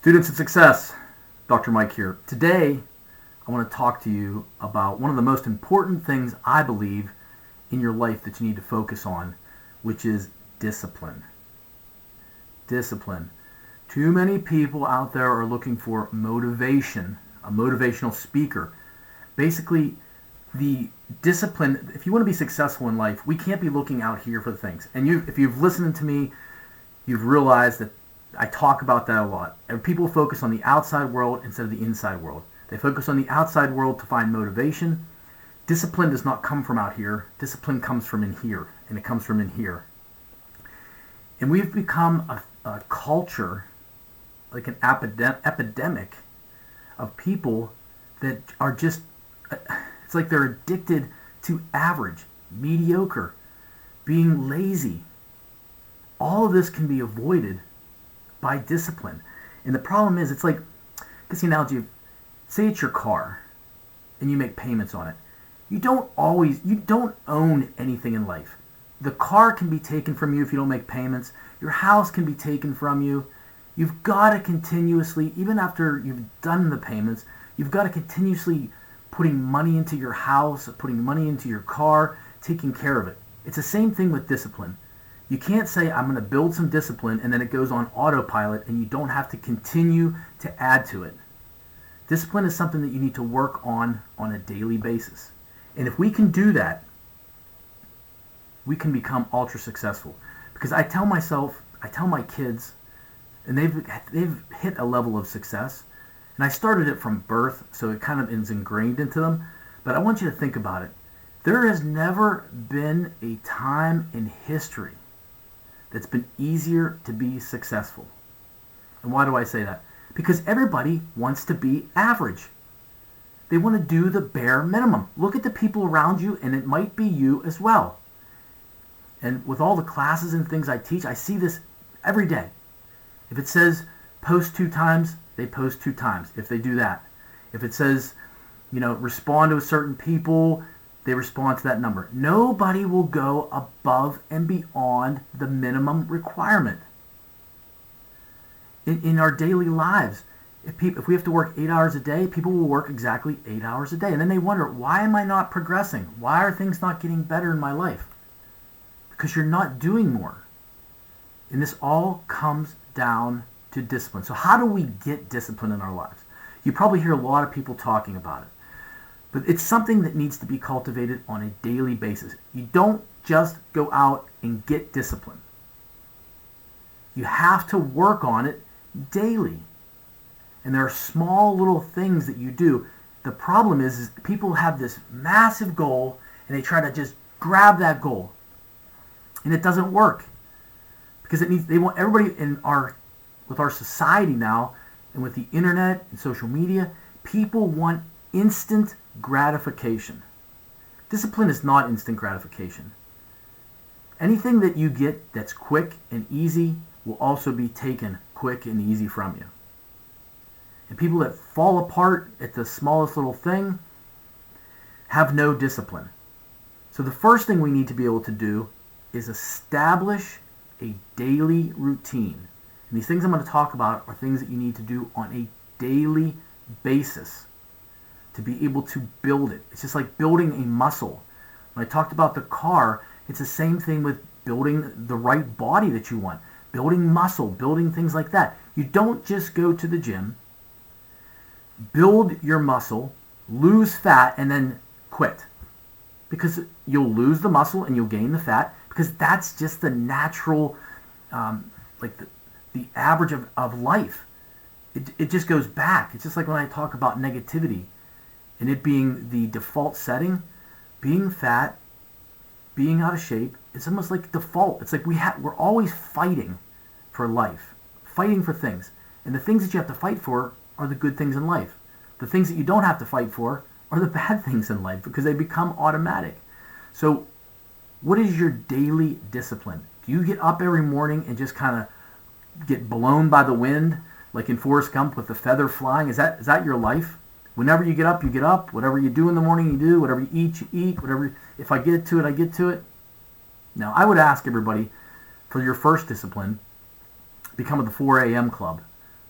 Students of Success, Dr. Mike here. Today, I want to talk to you about one of the most important things I believe in your life that you need to focus on, which is discipline. Discipline. Too many people out there are looking for motivation, a motivational speaker. Basically, the discipline, if you want to be successful in life, we can't be looking out here for things. And if you've listened to me, you've realized that I talk about that a lot. And people focus on the outside world instead of the inside world. They focus on the outside world to find motivation. Discipline does not come from out here. Discipline comes from in here, and it comes from in here. And we've become a culture, like an epidemic of people that are just, it's like they're addicted to average, mediocre, being lazy. All of this can be avoided by discipline. And the problem is, it's like, I guess the analogy of, say it's your car and you make payments on it. You don't own anything in life. The car can be taken from you if you don't make payments. Your house can be taken from you. You've got to continuously, even after you've done the payments, you've got to continuously putting money into your house, putting money into your car, taking care of it. It's the same thing with discipline. You can't say, I'm going to build some discipline, and then it goes on autopilot, and you don't have to continue to add to it. Discipline is something that you need to work on a daily basis. And if we can do that, we can become ultra successful. Because I tell my kids, and they've hit a level of success, and I started it from birth, so it kind of is ingrained into them. But I want you to think about it. There has never been a time in history that's been easier to be successful. And why do I say that? Because everybody wants to be average. They want to do the bare minimum. Look at the people around you, and it might be you as well. And with all the classes and things I teach, I see this every day. If it says post 2 times, they post 2 times if they do that. If it says, respond to a certain people, they respond to that number. Nobody will go above and beyond the minimum requirement. In our daily lives, if we have to work 8 hours a day, people will work exactly 8 hours a day. And then they wonder, why am I not progressing? Why are things not getting better in my life? Because you're not doing more. And this all comes down to discipline. So how do we get discipline in our lives? You probably hear a lot of people talking about it. But it's something that needs to be cultivated on a daily basis. You don't just go out and get discipline. You have to work on it daily. And there are small little things that you do. The problem is people have this massive goal and they try to just grab that goal. And it doesn't work. Because they want everybody with our society now, and with the internet and social media, people want instant gratification. Discipline is not instant gratification. Anything that you get that's quick and easy will also be taken quick and easy from you. And people that fall apart at the smallest little thing have no discipline. So the first thing we need to be able to do is establish a daily routine. And these things I'm going to talk about are things that you need to do on a daily basis to be able to build it. It's just like building a muscle. When I talked about the car, it's the same thing with building the right body that you want. Building muscle, building things like that. You don't just go to the gym, build your muscle, lose fat, and then quit. Because you'll lose the muscle and you'll gain the fat, because that's just the natural, the average of life. It just goes back. It's just like when I talk about negativity and it being the default setting, being fat, being out of shape, it's almost like default. It's like we're always fighting for life, fighting for things. And the things that you have to fight for are the good things in life. The things that you don't have to fight for are the bad things in life because they become automatic. So what is your daily discipline? Do you get up every morning and just kind of get blown by the wind, like in Forrest Gump with the feather flying? Is that your life? Whenever you get up, you get up. Whatever you do in the morning, you do. Whatever you eat. Whatever. If I get to it, I get to it. Now, I would ask everybody, for your first discipline, become the 4 a.m. club.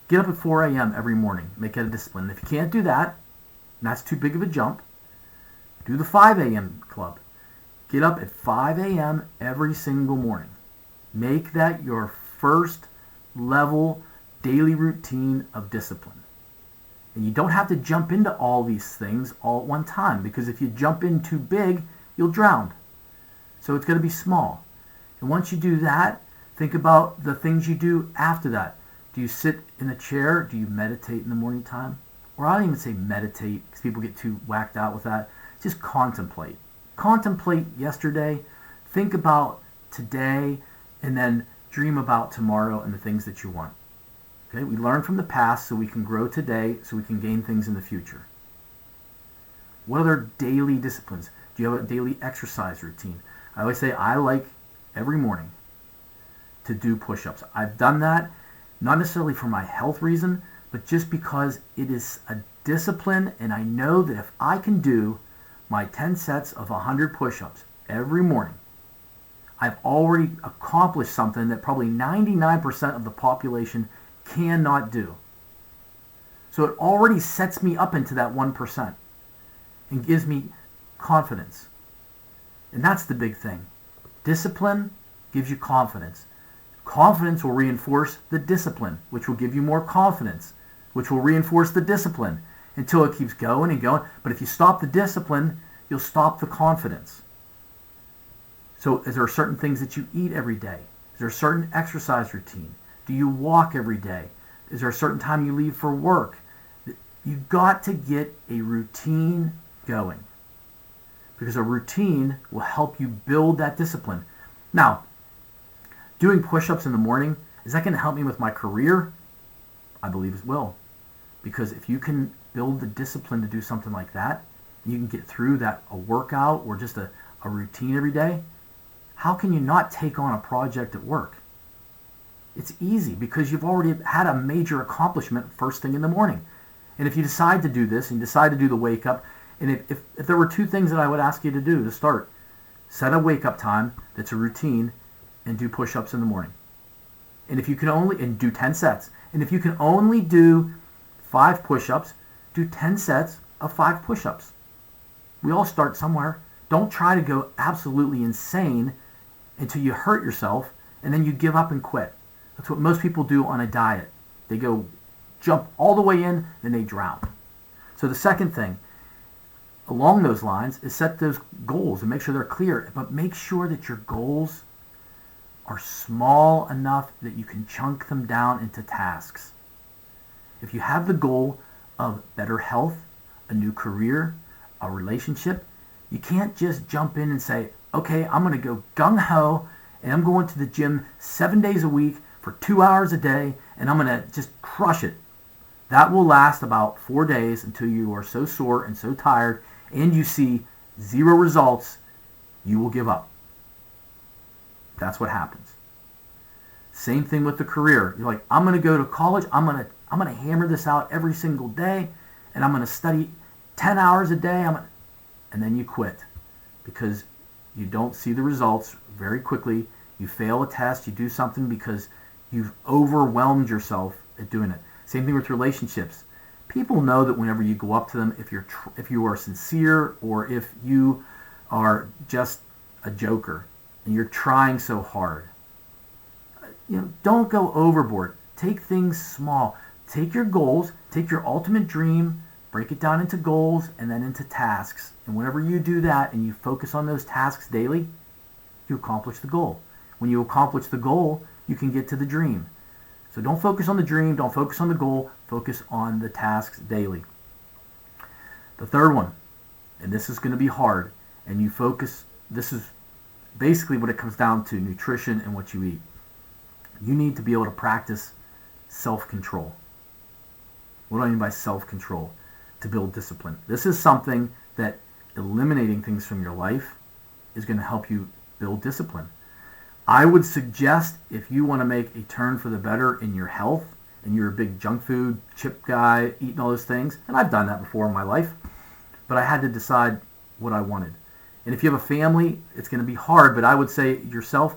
Get up at 4 a.m. every morning. Make it a discipline. If you can't do that, and that's too big of a jump, do the 5 a.m. club. Get up at 5 a.m. every single morning. Make that your first level daily routine of discipline. And you don't have to jump into all these things all at one time, because if you jump in too big, you'll drown. So it's going to be small. And once you do that, think about the things you do after that. Do you sit in a chair? Do you meditate in the morning time? Or I don't even say meditate, because people get too whacked out with that. Just contemplate. Contemplate yesterday. Think about today, and then dream about tomorrow and the things that you want. Okay? We learn from the past so we can grow today, so we can gain things in the future. What other daily disciplines? Do you have a daily exercise routine? I always say I like every morning to do push-ups. I've done that not necessarily for my health reason, but just because it is a discipline, and I know that if I can do my 10 sets of 100 push-ups every morning, I've already accomplished something that probably 99% of the population cannot do. So it already sets me up into that 1% and gives me confidence. And that's the big thing. Discipline gives you confidence. Confidence will reinforce the discipline, which will give you more confidence, which will reinforce the discipline until it keeps going and going. But if you stop the discipline, you'll stop the confidence. So is there certain things that you eat every day? Is there a certain exercise routine? Do you walk every day? Is there a certain time you leave for work? You've got to get a routine going, because a routine will help you build that discipline. Now, doing push-ups in the morning, is that going to help me with my career? I believe it will. Because if you can build the discipline to do something like that, you can get through that, a workout or just a routine every day, how can you not take on a project at work? It's easy because you've already had a major accomplishment first thing in the morning. And if you decide to do this and you decide to do the wake up, and if there were two things that I would ask you to do to start, set a wake up time that's a routine and do push-ups in the morning. And if you can only, and do 10 sets. And if you can only do 5 push-ups, do 10 sets of 5 push-ups. We all start somewhere. Don't try to go absolutely insane until you hurt yourself and then you give up and quit. That's what most people do on a diet. They go jump all the way in, then they drown. So the second thing along those lines is set those goals and make sure they're clear. But make sure that your goals are small enough that you can chunk them down into tasks. If you have the goal of better health, a new career, a relationship, you can't just jump in and say, okay, I'm going to go gung-ho and I'm going to the gym 7 days a week for 2 hours a day and I'm going to just crush it. That will last about 4 days until you are so sore and so tired and you see 0 results, you will give up. That's what happens. Same thing with the career. You're like, I'm going to go to college. I'm going to hammer this out every single day, and I'm going to study 10 hours a day. And then you quit because you don't see the results very quickly. You fail a test. You do something because you've overwhelmed yourself at doing it. Same thing with relationships. People know that whenever you go up to them, if you are sincere or if you are just a joker and you're trying so hard. Don't go overboard. Take things small. Take your goals, take your ultimate dream, break it down into goals and then into tasks. And whenever you do that and you focus on those tasks daily, you accomplish the goal. When you accomplish the goal, you can get to the dream. So don't focus on the dream, don't focus on the goal, focus on the tasks daily. The third one, and this is going to be hard, and you focus, this is basically what it comes down to, nutrition and what you eat. You need to be able to practice self-control. What do I mean by self-control? To build discipline. This is something that eliminating things from your life is going to help you build discipline. I would suggest if you want to make a turn for the better in your health and you're a big junk food, chip guy, eating all those things, and I've done that before in my life, but I had to decide what I wanted. And if you have a family, it's going to be hard, but I would say yourself,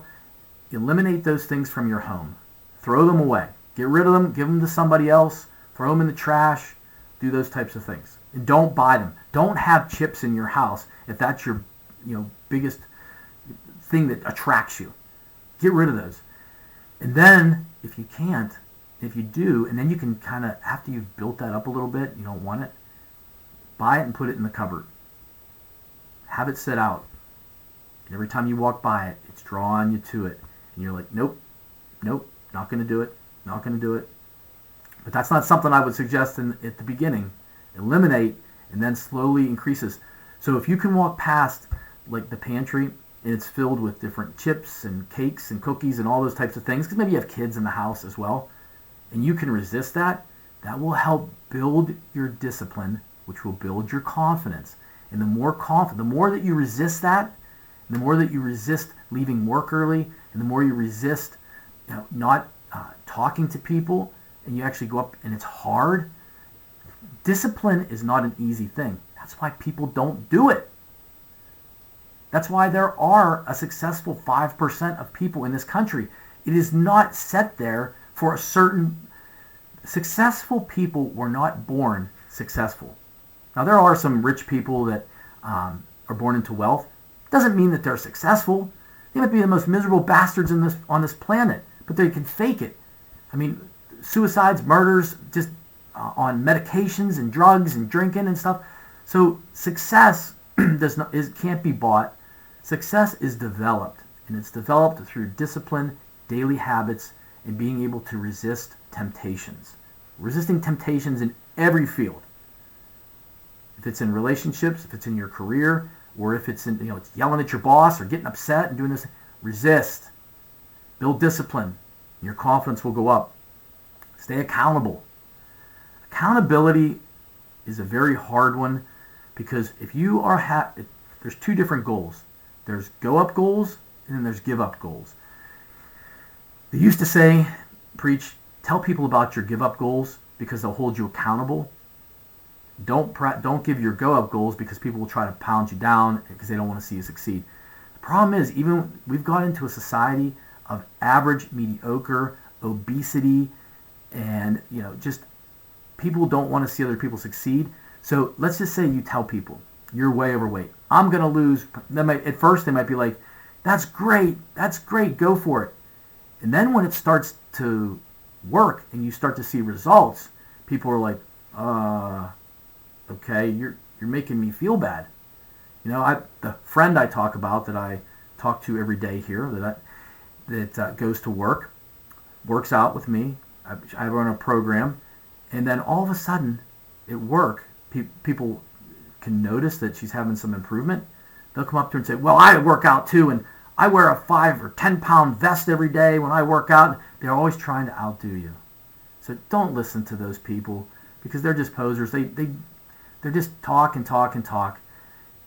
eliminate those things from your home. Throw them away. Get rid of them, give them to somebody else, throw them in the trash, do those types of things. And don't buy them. Don't have chips in your house if that's your biggest thing that attracts you. Get rid of those. And then, if you can't, if you do, and then you can kind of, after you've built that up a little bit, you don't want it, buy it and put it in the cupboard. Have it sit out. And every time you walk by it, it's drawing you to it. And you're like, nope, not going to do it, not going to do it. But that's not something I would suggest at the beginning. Eliminate and then slowly increases. So if you can walk past like the pantry and it's filled with different chips and cakes and cookies and all those types of things, because maybe you have kids in the house as well, and you can resist that, that will help build your discipline, which will build your confidence. And the more that you resist that, the more that you resist leaving work early, and the more you resist not talking to people, and you actually go up and it's hard. Discipline is not an easy thing. That's why people don't do it. That's why there are a successful 5% of people in this country. It is not set there for a certain... Successful people were not born successful. Now, there are some rich people that are born into wealth. Doesn't mean that they're successful. They might be the most miserable bastards on this planet, but they can fake it. I mean, suicides, murders, just on medications and drugs and drinking and stuff. So success can't be bought. Success is developed, and it's developed through discipline, daily habits, and being able to resist temptations. Resisting temptations in every field. If it's in relationships, if it's in your career, or if it's in, it's yelling at your boss or getting upset and doing this, resist. Build discipline. Your confidence will go up. Stay accountable. Accountability is a very hard one because if you are there's two different goals. There's go up goals and then there's give up goals. They used to tell people about your give up goals because they'll hold you accountable. Don't give your go up goals because people will try to pound you down because they don't want to see you succeed. The problem is, even we've got into a society of average, mediocre, obesity, and just people don't want to see other people succeed. So let's just say you tell people you're way overweight. I'm going to lose. At first they might be like, that's great, go for it. And then when it starts to work and you start to see results, people are like, okay, you're making me feel bad. The friend I talk about that I talk to every day here that goes to work, works out with me. I run a program, and then all of a sudden at work, people can notice that she's having some improvement. They'll come up to her and say, well, I work out too, and I wear a 5 or 10 pound vest every day when I work out. They're always trying to outdo you. So don't listen to those people because they're just posers. They're just talk and talk and talk.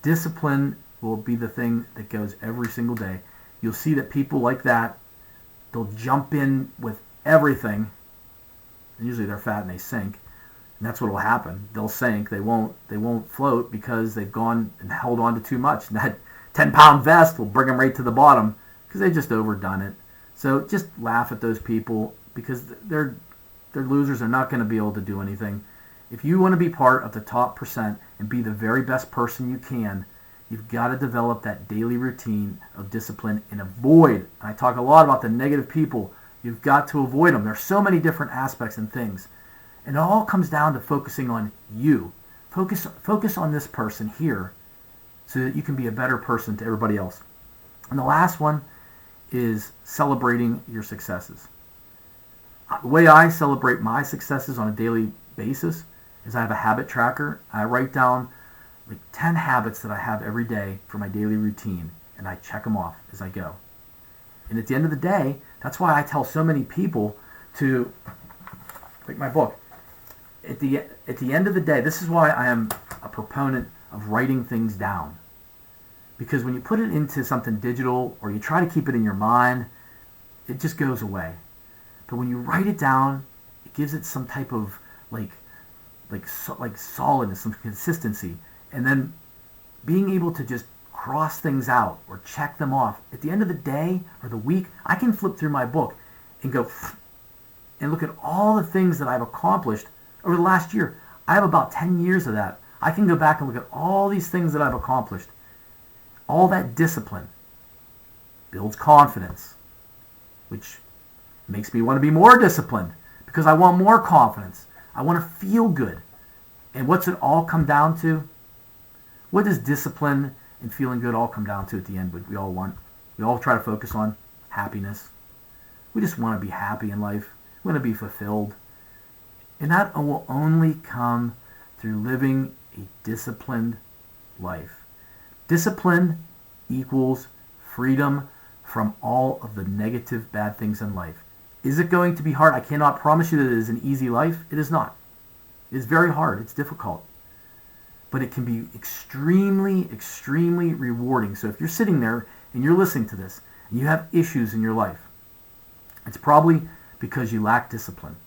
Discipline will be the thing that goes every single day. You'll see that people like that, they'll jump in with everything. And usually they're fat and they sink. And that's what will happen. They'll sink. They won't float because they've gone and held on to too much. And that 10-pound vest will bring them right to the bottom because they've just overdone it. So just laugh at those people because they're losers. They're not going to be able to do anything. If you want to be part of the top percent and be the very best person you can, you've got to develop that daily routine of discipline and avoid. I talk a lot about the negative people. You've got to avoid them. There's so many different aspects and things. And it all comes down to focusing on you. Focus on this person here so that you can be a better person to everybody else. And the last one is celebrating your successes. The way I celebrate my successes on a daily basis is I have a habit tracker. I write down like 10 habits that I have every day for my daily routine, and I check them off as I go. And at the end of the day, that's why I tell so many people to, like my book, at the end of the day, this is why I am a proponent of writing things down. Because when you put it into something digital or you try to keep it in your mind, it just goes away. But when you write it down, it gives it some type of like solidness, some consistency, and then being able to just cross things out or check them off. At the end of the day or the week, I can flip through my book and go, and look at all the things that I've accomplished over the last year. I have about 10 years of that. I can go back and look at all these things that I've accomplished. All that discipline builds confidence, which makes me want to be more disciplined because I want more confidence. I want to feel good. And what's it all come down to? What does discipline and feeling good all come down to at the end? What we all want? We all try to focus on happiness. We just want to be happy in life. We want to be fulfilled. And that will only come through living a disciplined life. Discipline equals freedom from all of the negative, bad things in life. Is it going to be hard? I cannot promise you that it is an easy life. It is not. It is very hard. It's difficult. But it can be extremely, extremely rewarding. So if you're sitting there and you're listening to this and you have issues in your life, it's probably because you lack discipline.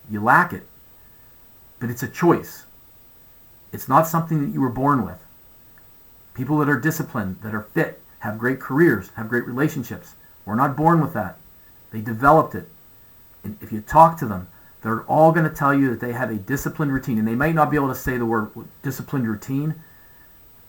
You lack it. But it's a choice. It's not something that you were born with. People that are disciplined, that are fit, have great careers, have great relationships. We're not born with that. They developed it. And if you talk to them, they're all going to tell you that they have a disciplined routine. And they might not be able to say the word disciplined routine,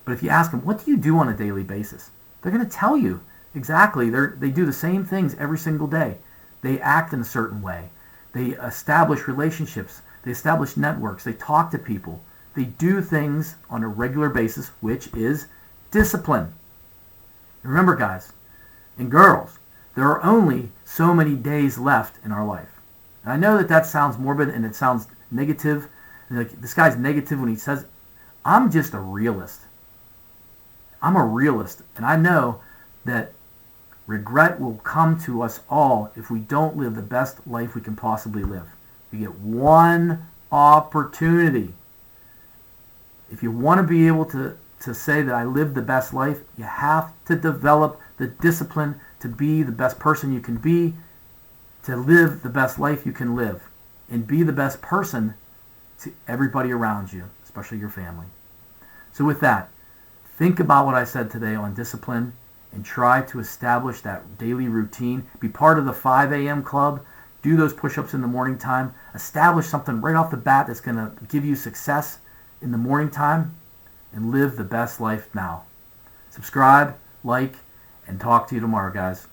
but if you ask them, what do you do on a daily basis? They're going to tell you exactly. They do the same things every single day. They act in a certain way. They establish relationships. They establish networks. They talk to people. They do things on a regular basis, which is discipline. Remember, guys and girls, there are only so many days left in our life. And I know that that sounds morbid and it sounds negative. Like, this guy's negative when he says, I'm just a realist. I'm a realist. And I know that regret will come to us all if we don't live the best life we can possibly live. We get one opportunity. If you want to be able to say that I lived the best life, you have to develop the discipline to be the best person you can be, to live the best life you can live, and be the best person to everybody around you, especially your family. So with that, think about what I said today on discipline and try to establish that daily routine. Be part of the 5 a.m. club. Do those push-ups in the morning time. Establish something right off the bat that's going to give you success in the morning time, and live the best life now. Subscribe, like, and talk to you tomorrow, guys.